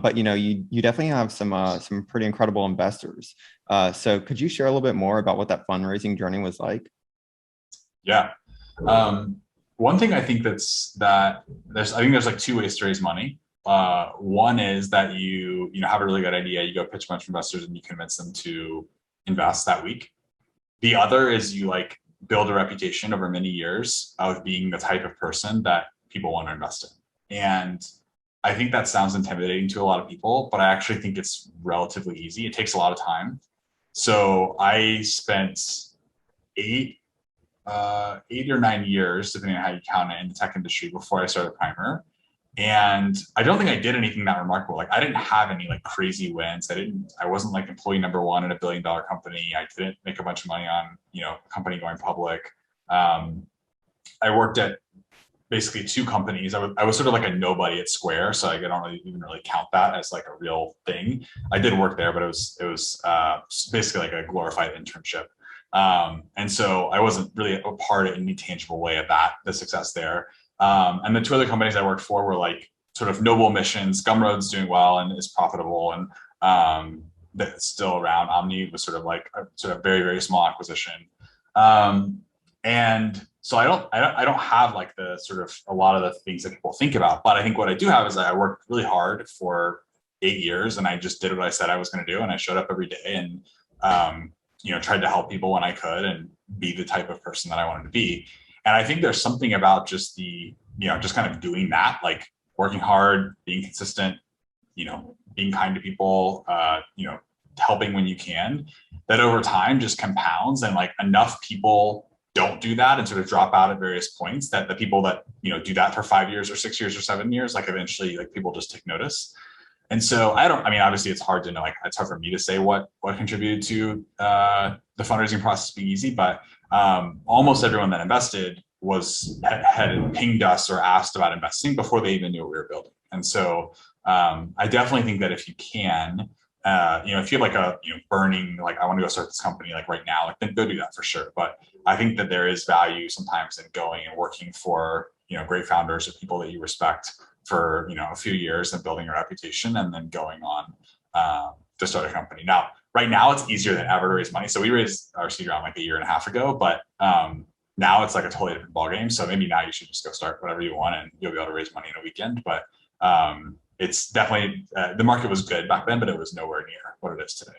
But you definitely have some pretty incredible investors. So could you share a little bit more about what that fundraising journey was like? Yeah. One thing I think I think there's like two ways to raise money. One is that you have a really good idea, you go pitch a bunch of investors and you convince them to invest that week. The other is you like build a reputation over many years of being the type of person that people want to invest in. And I think that sounds intimidating to a lot of people, but I actually think it's relatively easy. It takes a lot of time. So I spent eight 8 or 9 years, depending on how you count it, in the tech industry before I started Primer. And I don't think I did anything that remarkable. Like I didn't have any like crazy wins. I wasn't like employee number one in $1 billion company. I didn't make a bunch of money on, a company going public. Um, I worked at basically two companies. I was sort of like a nobody at Square, so I don't even really count that as like a real thing. I did work there, but it was basically like a glorified internship. And so I wasn't really a part in any tangible way of the success there. And the two other companies I worked for were like sort of noble missions. Gumroad's doing well and is profitable, and that's still around. Omni was sort of like a sort of very, very small acquisition. And so I don't have like the sort of a lot of the things that people think about, but I think what I do have is that I worked really hard for 8 years and I just did what I said I was going to do. And I showed up every day and, tried to help people when I could and be the type of person that I wanted to be. And I think there's something about just just kind of doing that, like working hard, being consistent, being kind to people, helping when you can, that over time just compounds, and like enough people don't do that and sort of drop out at various points that the people that do that for 5 years or 6 years or 7 years, like eventually like people just take notice. And so I mean, obviously it's hard to know, like it's hard for me to say what contributed to the fundraising process being easy, but almost everyone that invested had pinged us or asked about investing before they even knew what we were building. And so I definitely think that if you can, if you have like a burning, like I want to go start this company like right now, like then go do that for sure. But I think that there is value sometimes in going and working for great founders or people that you respect for a few years and building a reputation, and then going on to start a company. Now, right now it's easier than ever to raise money. So we raised our seed round like a year and a half ago, but now it's like a totally different ballgame. So maybe now you should just go start whatever you want and you'll be able to raise money in a weekend. But it's definitely the market was good back then, but it was nowhere near what it is today.